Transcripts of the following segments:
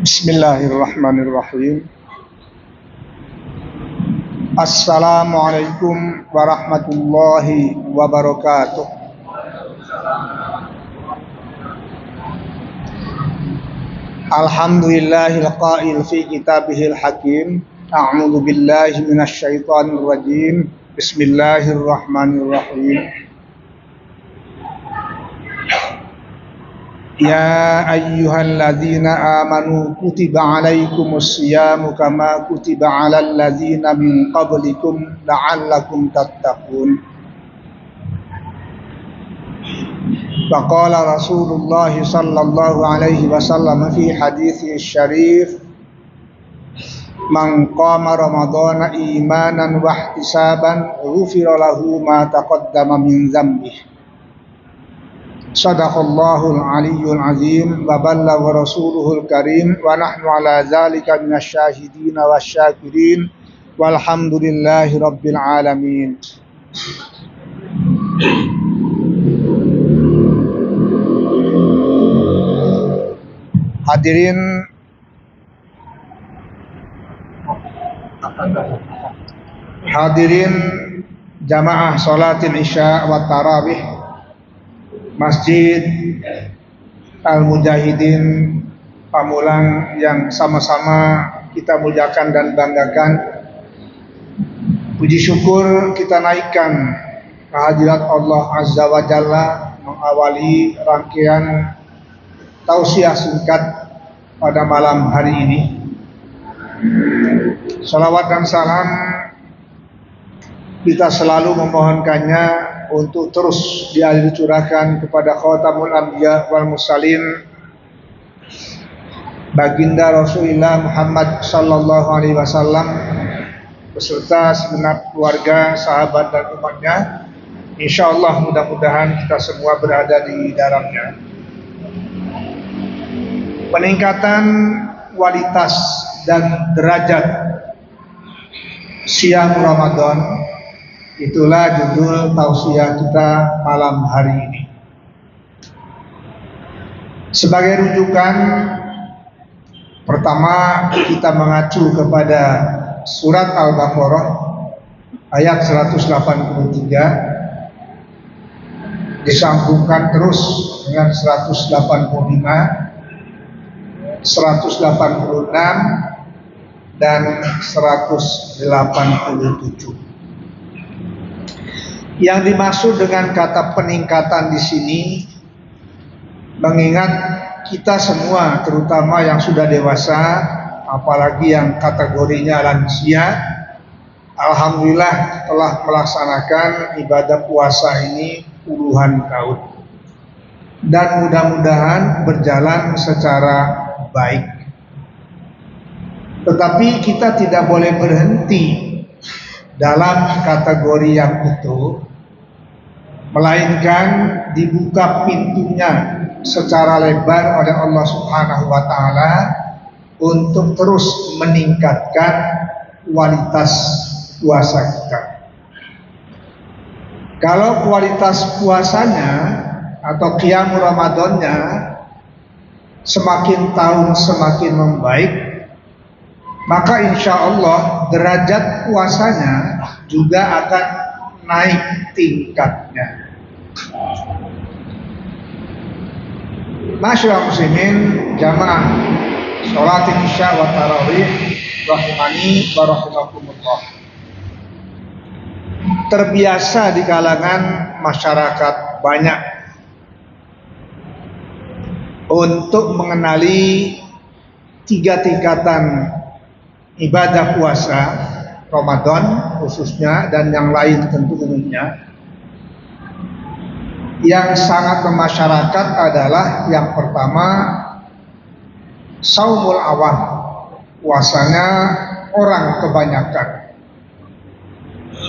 Bismillahirrahmanirrahim. Assalamualaikum warahmatullahi wabarakatuh. Alhamdulillahil qail fi kitabihil hakim. A'udzu billahi minasy syaithanir rajim. Bismillahirrahmanirrahim. Ya ayyuhalladzina amanu kutiba alaikumus syiyamu kama kutiba alal ladzina min qablikum la'allakum tattaqun. Faqala Rasulullah sallallahu alaihi wasallam fi haditsi syarif, man qama ramadhana imanan wa ihtisaban ghufira lahu ma taqaddama min dzambihi. Sadaqallahul aliyyul azim wa ballagha rasuluhul karim wa nahnu ala zalika minasyahidin wasyakirin walhamdulillahi rabbil alamin. Hadirin jamaah salatil isya wa tarawih Masjid Al-Mujahidin Pamulang yang sama-sama kita muliakan dan banggakan. Puji syukur kita naikkan kehadirat Allah Azza wa Jalla mengawali rangkaian tausiah singkat pada malam hari ini. Salawat dan salam kita selalu memohonkannya untuk terus dialir-curahkan kepada Khatamul Anbiya wal Mursalin, Baginda Rasulullah Muhammad sallallahu alaihi wasallam beserta segenap keluarga, sahabat dan umatnya. Insyaallah mudah-mudahan kita semua berada di dalamnya. Peningkatan kualitas dan derajat Syam Ramadan, itulah judul tausiah kita malam hari ini. Sebagai rujukan, pertama kita mengacu kepada surat Al-Baqarah ayat 183, disambungkan terus dengan 185, 186 dan 187. Yang dimaksud dengan kata peningkatan di sini, mengingat kita semua, terutama yang sudah dewasa, apalagi yang kategorinya lansia, alhamdulillah telah melaksanakan ibadah puasa ini puluhan tahun, dan mudah-mudahan berjalan secara baik. Tetapi kita tidak boleh berhenti dalam kategori yang itu, melainkan dibuka pintunya secara lebar oleh Allah Subhanahu wa taala untuk terus meningkatkan kualitas puasa kita. Kalau kualitas puasanya atau qiyam Ramadannya semakin tahun semakin membaik, maka insya Allah derajat puasanya juga akan naik tingkatnya. Masyaallah muslimin jamaah sholatin isya wa tarawih rahimani wa rahimakumullah. Terbiasa di kalangan masyarakat banyak untuk mengenali tiga tingkatan ibadah puasa Ramadan khususnya dan yang lain tentu umumnya. Yang sangat memasyarakat adalah yang pertama saumul awam, puasanya orang kebanyakan.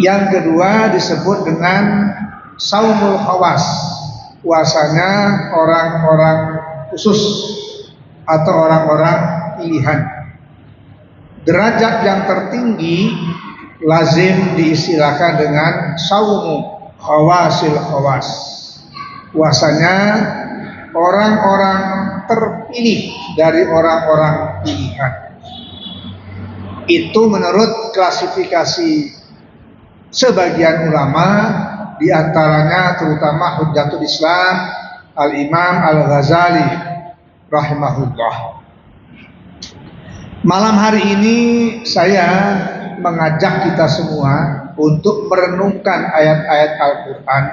Yang kedua disebut dengan saumul khawas, puasanya orang-orang khusus atau orang-orang pilihan. Derajat yang tertinggi lazim diistilahkan dengan saumu khawasil khawas, Puasanya orang-orang terpilih dari orang-orang pilihan. Itu menurut klasifikasi sebagian ulama, diantaranya terutama Hujjatul Islam Al-Imam Al-Ghazali rahimahullah. Malam hari ini saya mengajak kita semua untuk merenungkan ayat-ayat Al-Quran.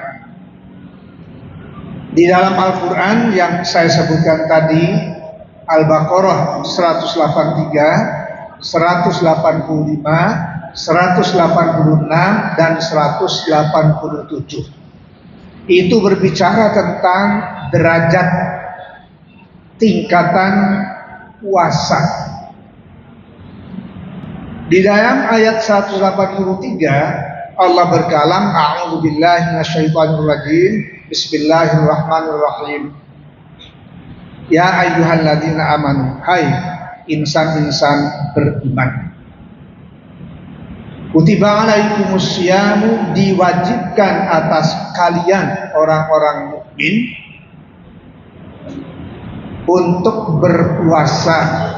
Di dalam Al-Quran yang saya sebutkan tadi, Al-Baqarah 183, 185, 186 dan 187. Itu berbicara tentang derajat tingkatan puasa. Di dalam ayat 183 Allah berkalam, a'udzubillahi minasyaitonirrajim, bismillahirrahmanirrahim. Ya ayyuhalladzina amanu, hai insan-insan beriman. Kutiba alaikumus syamu, diwajibkan atas kalian orang-orang mukmin untuk berpuasa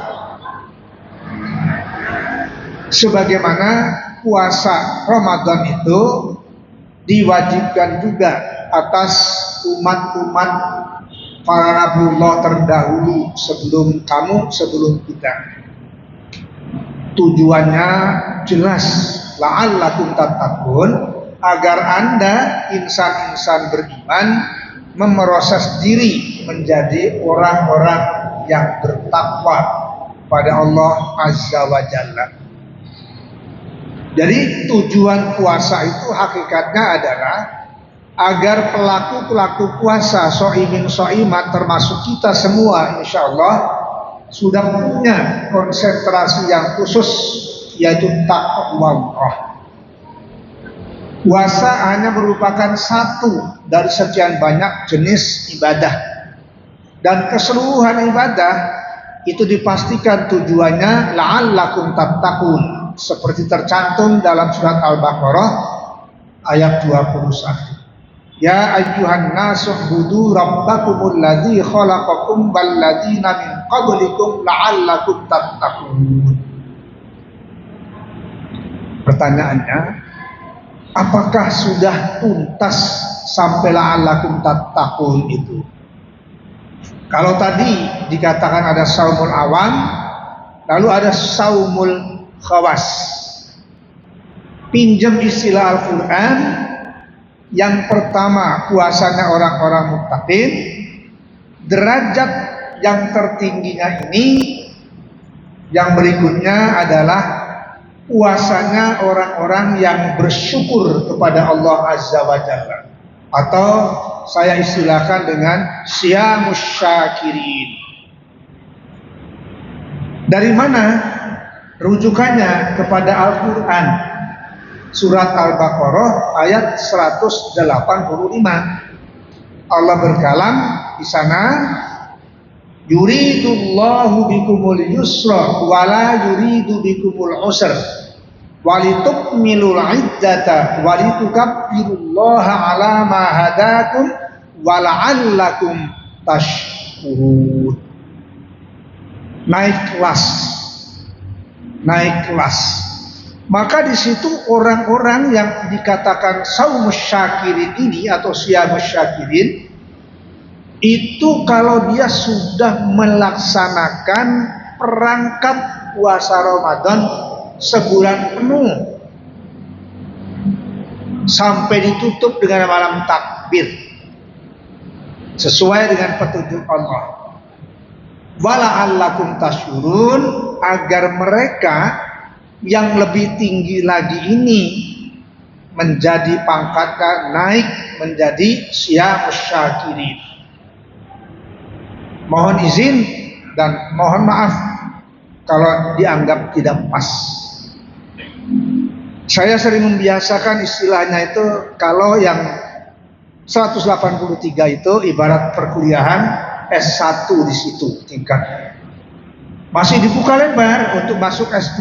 sebagaimana puasa Ramadan itu diwajibkan juga atas umat-umat para nabiullah terdahulu sebelum kamu, sebelum kita. Tujuannya jelas, la'allakum tattaqun, agar Anda insan-insan beriman memproses diri menjadi orang-orang yang bertakwa pada Allah Azza wa Jalla. Jadi tujuan puasa itu hakikatnya adalah agar pelaku-pelaku puasa, so'imin so'imat termasuk kita semua insya Allah sudah punya konsentrasi yang khusus, yaitu taqwa. Puasa hanya merupakan satu dari sekian banyak jenis ibadah, dan keseluruhan ibadah itu dipastikan tujuannya la'allakum tattaqun, seperti tercantum dalam surat Al-Baqarah ayat 21. Ya ayyuhan nasu ubudu rabbakumul ladzi khalaqakum wal ladzina min qablikum la'allakum tattaqun. Pertanyaannya, apakah sudah tuntas sampai la'allakum tattaqun itu? Kalau tadi dikatakan ada saumul awam, lalu ada saumul khawas. Pinjam istilah Al-Quran. Yang pertama puasanya orang-orang muttaqin. Derajat yang tertingginya ini, yang berikutnya adalah puasanya orang-orang yang bersyukur kepada Allah Azza wa Jalla, atau saya istilahkan dengan syamus syakirin. Dari mana rujukannya? Kepada Al-Quran, surat Al-Baqarah ayat 185. Allah berkalam di sana, yuridullahu bikumul yusra wala yuridu bikumul usra walitukmilul iddata walitukabbirullaha ala ma hadakum wala'allakum tashkurun. Naik kelas. Maka di situ orang-orang yang dikatakan saumus syakirin ini atau siyamus syakirin itu kalau dia sudah melaksanakan perangkap puasa Ramadan sebulan penuh sampai ditutup dengan malam takbir sesuai dengan petunjuk Allah. Wala'allakum tashkurun, agar mereka yang lebih tinggi lagi ini menjadi pangkatnya naik menjadi syamus syakirin. Mohon izin dan mohon maaf kalau dianggap tidak pas. Saya sering membiasakan istilahnya itu, kalau yang 183 itu ibarat perkuliahan S1 di situ tingkat. Masih dibuka lebar untuk masuk S2.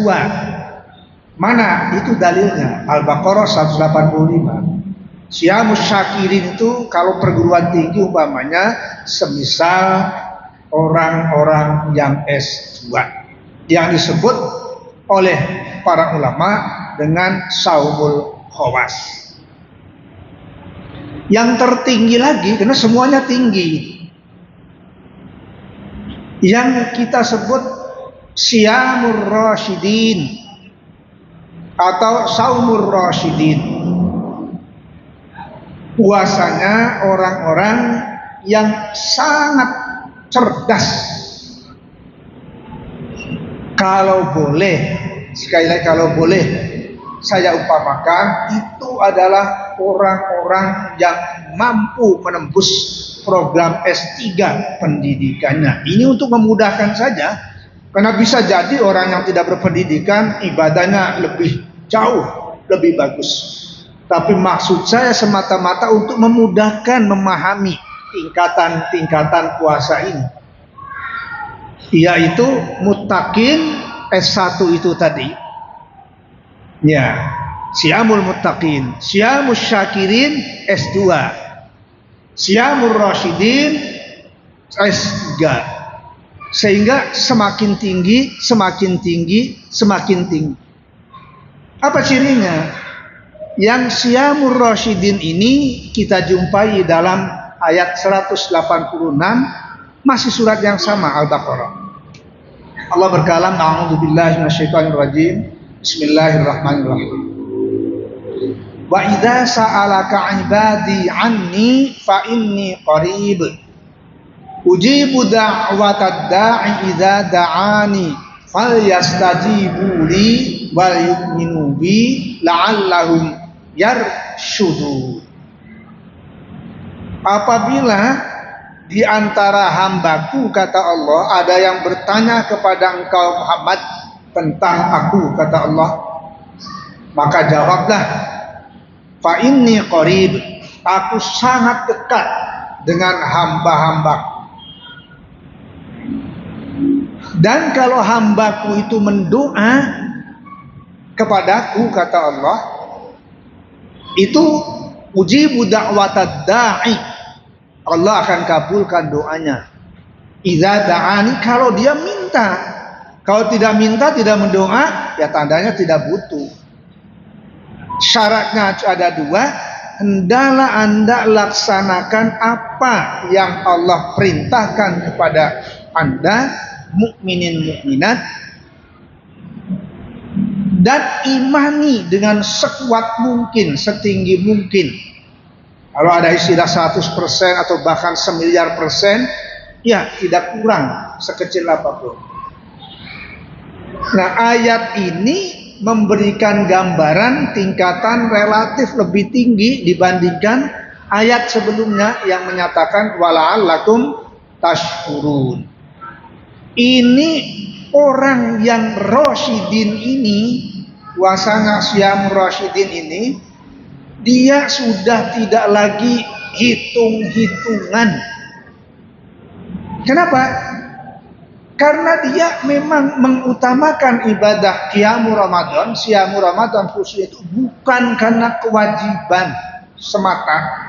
Mana itu dalilnya? Al-Baqarah 185. Syamus syakirin itu kalau perguruan tinggi umpamanya semisal orang-orang yang S2 yang disebut oleh para ulama dengan saumul khawas. Yang tertinggi lagi, karena semuanya tinggi, yang kita sebut syamur rasyidin atau saumur rasyidin. Puasanya orang-orang yang sangat cerdas. Kalau boleh, sekali lagi kalau boleh saya umpamakan, itu adalah orang-orang yang mampu menembus program S3 pendidikannya. Ini untuk memudahkan saja, karena bisa jadi orang yang tidak berpendidikan ibadahnya lebih jauh, lebih bagus. Tapi maksud saya semata-mata untuk memudahkan memahami tingkatan-tingkatan puasa ini, yaitu muttaqin S1 itu tadi. Ya, syamul muttaqin, syamus syakirin S2, syamur rasyidin S3. Sehingga semakin tinggi, semakin tinggi, semakin tinggi. Apa cirinya? Yang syamur rasyidin ini kita jumpai dalam ayat 186, masih surat yang sama, Al-Baqarah. Allah berkalam, a'udzubillahi minasyaitonirrajim. Bismillahirrahmanirrahim. Wa idza sa'alaka 'ibadi 'anni fa inni qarib. Ujibu da'watad da'i idza da'ani falyastajibu li wal yu'minu bi la'allahum yarshudu. Apabila di antara hambaku, kata Allah, ada yang bertanya kepada engkau Muhammad tentang aku, kata Allah, maka jawablah, fa inni qarib, aku sangat dekat dengan hamba-hambaku. Dan kalau hambaku itu mendoa kepadaku, kata Allah, itu ujibu da'watad da'i, Allah akan kabulkan doanya. Idza da'ani, kalau dia minta. Kalau tidak minta, tidak mendoa, ya tandanya tidak butuh. Syaratnya ada dua, hendaklah Anda laksanakan apa yang Allah perintahkan kepada Anda, mukminin mukminat, dan imani dengan sekuat mungkin, setinggi mungkin. Kalau ada istilah 100% atau bahkan 1.000.000%, ya tidak kurang sekecil apapun. Nah, ayat ini memberikan gambaran tingkatan relatif lebih tinggi dibandingkan ayat sebelumnya yang menyatakan wala'allakum tashkurun. Ini orang yang rasyidin ini, puasanya syam rasyidin ini, dia sudah tidak lagi hitung-hitungan. Kenapa? Karena dia memang mengutamakan ibadah qiyamul Ramadan, syamul Ramadan khusus itu bukan karena kewajiban semata,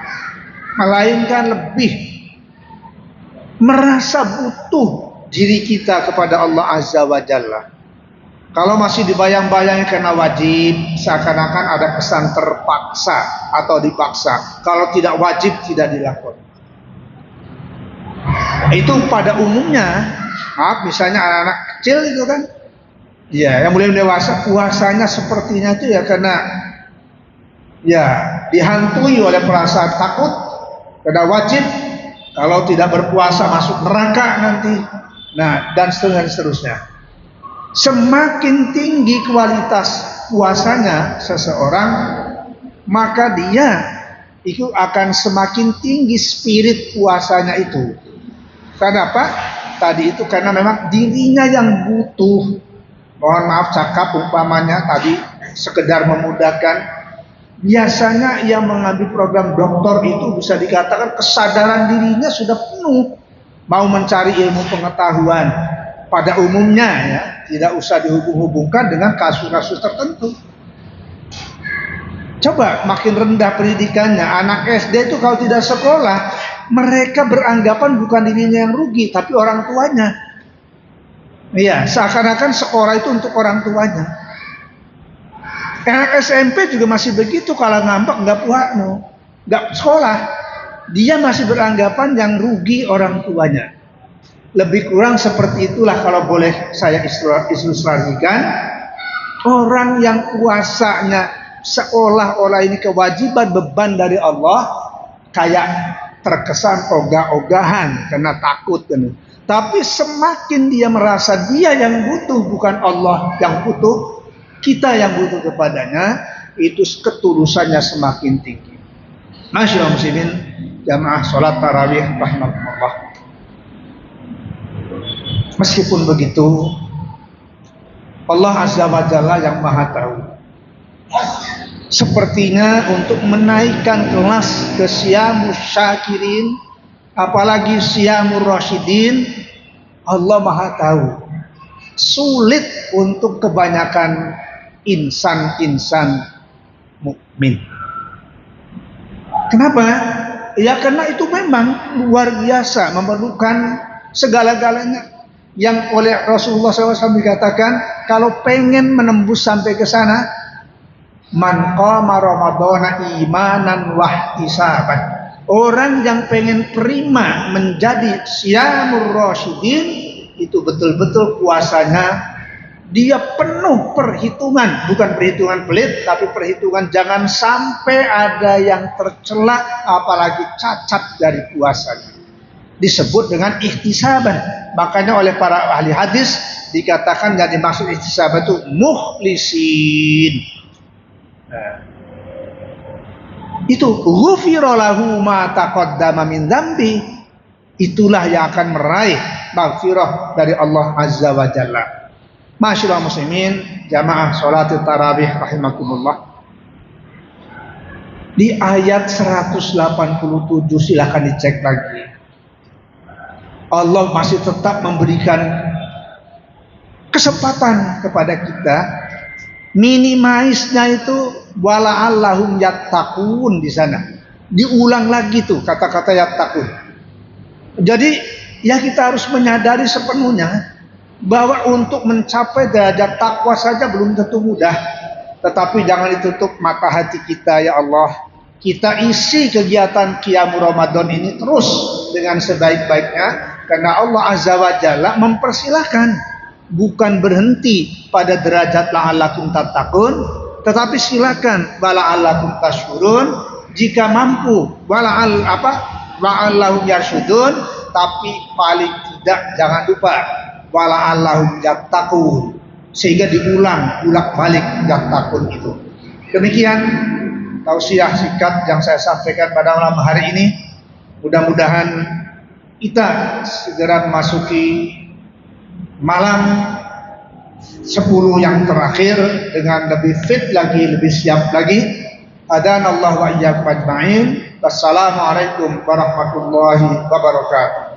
melainkan lebih merasa butuh diri kita kepada Allah Azza wa Jalla. Kalau masih dibayang-bayang karena wajib, seakan-akan ada kesan terpaksa atau dipaksa. Kalau tidak wajib, tidak dilakukan. Itu pada umumnya, maaf, misalnya anak-anak kecil itu kan, ya, yang belum dewasa, puasanya sepertinya itu ya karena ya dihantui oleh perasaan takut, karena wajib, kalau tidak berpuasa masuk neraka nanti. Nah, dan seterusnya. Semakin tinggi kualitas puasanya seseorang, maka dia itu akan semakin tinggi spirit puasanya itu. Kenapa? Tadi itu karena memang dirinya yang butuh. Mohon maaf cakap umpamanya tadi sekedar memudahkan. Biasanya yang mengambil program doktor itu bisa dikatakan kesadaran dirinya sudah penuh, mau mencari ilmu pengetahuan. Pada umumnya ya, tidak usah dihubung-hubungkan dengan kasus-kasus tertentu. Coba makin rendah pendidikannya, anak SD itu kalau tidak sekolah, mereka beranggapan bukan dirinya yang rugi, tapi orang tuanya. Iya, seakan-akan sekolah itu untuk orang tuanya. Anak SMP juga masih begitu, kalau ngambek nggak sekolah, dia masih beranggapan yang rugi orang tuanya. Lebih kurang seperti itulah kalau boleh saya ilustrasikan. Orang yang puasanya seolah-olah ini kewajiban beban dari Allah, kayak terkesan ogah-ogahan karena takut kan. Tapi semakin dia merasa dia yang butuh, bukan Allah yang butuh, kita yang butuh kepadanya, itu ketulusannya semakin tinggi. Masyaallah muslimin jamaah salat tarawih rahimakumullah. Meskipun begitu, Allah Azza wa Jalla yang Maha Tahu, sepertinya untuk menaikkan kelas ke Syiamus Syakirin, apalagi Syiyamur Rasyidin, Allah Maha Tahu, sulit untuk kebanyakan insan-insan mukmin. Kenapa? Ya karena itu memang luar biasa, memerlukan segala-galanya. Yang oleh Rasulullah SAW dikatakan, kalau pengen menembus sampai ke sana, man qama ramadhana imanan wahtisaban. Orang yang pengen prima menjadi Syiyamur Rasyidin, itu betul-betul puasanya dia penuh perhitungan, bukan perhitungan pelit, tapi perhitungan jangan sampai ada yang tercela, apalagi cacat dari puasanya. Disebut dengan ihtisaban. Makanya oleh para ahli hadis dikatakan yang dimaksud ihtisaban itu mukhlisin. Nah, itu ghufira lahu ma taqaddama min dzambi. Itulah yang akan meraih maghfirah dari Allah Azza wa Jalla. Masyaallah muslimin jamaah salat tarawih rahimakumullah. Di ayat 187 silakan dicek lagi. Allah masih tetap memberikan kesempatan kepada kita. Minimalisnya itu wala'allahum yattaqun di sana. Diulang lagi tuh kata-kata yattaqun. Jadi ya kita harus menyadari sepenuhnya bahwa untuk mencapai derajat takwa saja belum tentu mudah. Tetapi jangan ditutup mata hati kita ya Allah. Kita isi kegiatan Qiyamul Ramadan ini terus dengan sebaik-baiknya. Karena Allah Azza wa Jalla mempersilahkan, bukan berhenti pada derajat la'allakum tattaqun, tetapi silakan wala'allakum tashkurun, jika mampu wala'allahum yarsyudun, tapi paling tidak jangan lupa wala'allahum yattaqun, sehingga diulang balik yattaqun itu. Demikian tausiah singkat yang saya sampaikan pada malam hari ini. Mudah-mudahan kita segera memasuki malam 10 yang terakhir dengan lebih fit lagi, lebih siap lagi. Adanallahu wa iyyakum ajma'in. Wassalamualaikum warahmatullahi wabarakatuh.